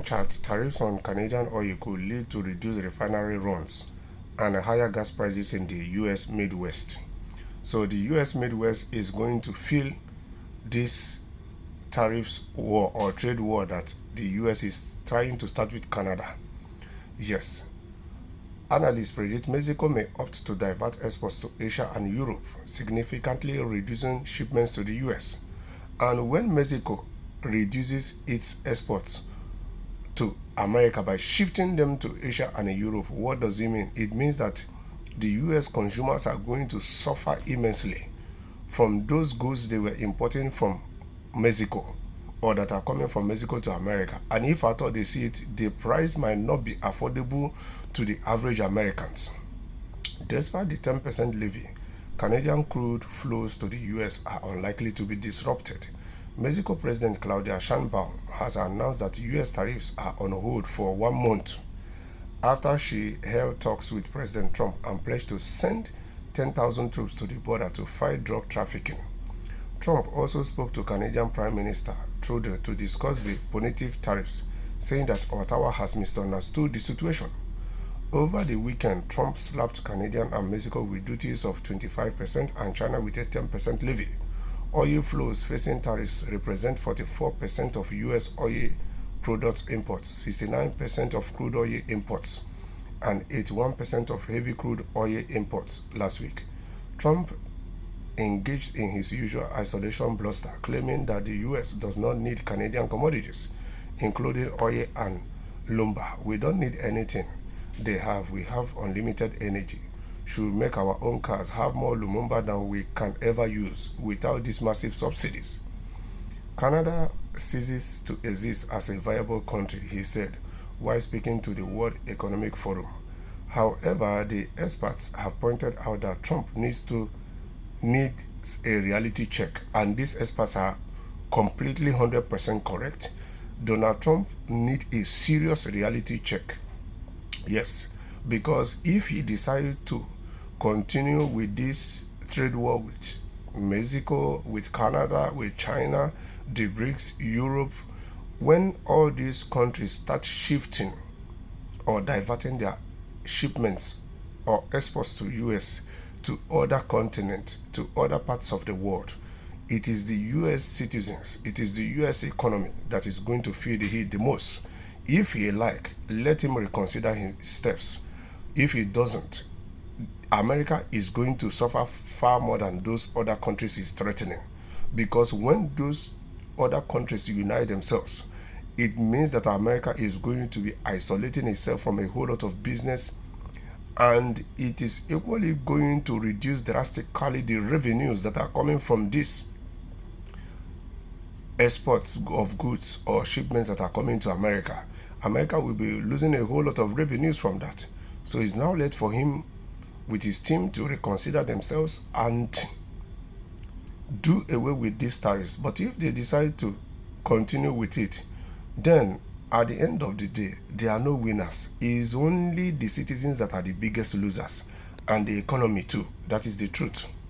chart, tariffs on Canadian oil could lead to reduced refinery runs and higher gas prices in the US Midwest. So the US Midwest is going to feel this tariffs war or trade war that the US is trying to start with Canada. Yes. Analysts predict Mexico may opt to divert exports to Asia and Europe, significantly reducing shipments to the US. And when Mexico reduces its exports to America by shifting them to Asia and Europe, what does it mean? It means that the US consumers are going to suffer immensely from those goods they were importing from Mexico or that are coming from Mexico to America. And if at all they see it, the price might not be affordable to the average Americans. Despite the 10% levy, Canadian crude flows to the US are unlikely to be disrupted. Mexico President Claudia Sheinbaum has announced that US tariffs are on hold for 1 month after she held talks with President Trump and pledged to send 10,000 troops to the border to fight drug trafficking. Trump also spoke to Canadian Prime Minister Trudeau to discuss the punitive tariffs, saying that Ottawa has misunderstood the situation. Over the weekend, Trump slapped Canada and Mexico with duties of 25% and China with a 10% levy. Oil flows facing tariffs represent 44% of U.S. oil product imports, 69% of crude oil imports, and 81% of heavy crude oil imports last week. Trump engaged in his usual isolation bluster, claiming that the U.S. does not need Canadian commodities, including oil and lumber. We don't need anything they have. We have unlimited energy. Should make our own cars have more lumber than we can ever use without these massive subsidies. Canada ceases to exist as a viable country, he said, while speaking to the World Economic Forum. However, the experts have pointed out that Trump needs a reality check, and these experts are completely 100% correct. Donald Trump needs a serious reality check. Yes, because if he decided to continue with this trade war with Mexico, with Canada, with China, the BRICS, Europe, when all these countries start shifting or diverting their shipments or exports to US, to other continents, to other parts of the world, it is the US citizens, it is the US economy that is going to feel the heat the most. If he let him reconsider his steps. If he doesn't, America is going to suffer far more than those other countries is threatening. Because when those other countries unite themselves, it means that America is going to be isolating itself from a whole lot of business, and it is equally going to reduce drastically the revenues that are coming from these exports of goods or shipments that are coming to America. America will be losing a whole lot of revenues from that. So it's now late for him with his team to reconsider themselves and do away with these tariffs. But if they decide to continue with it, then at the end of the day, there are no winners. It is only the citizens that are the biggest losers, and the economy too. That is the truth.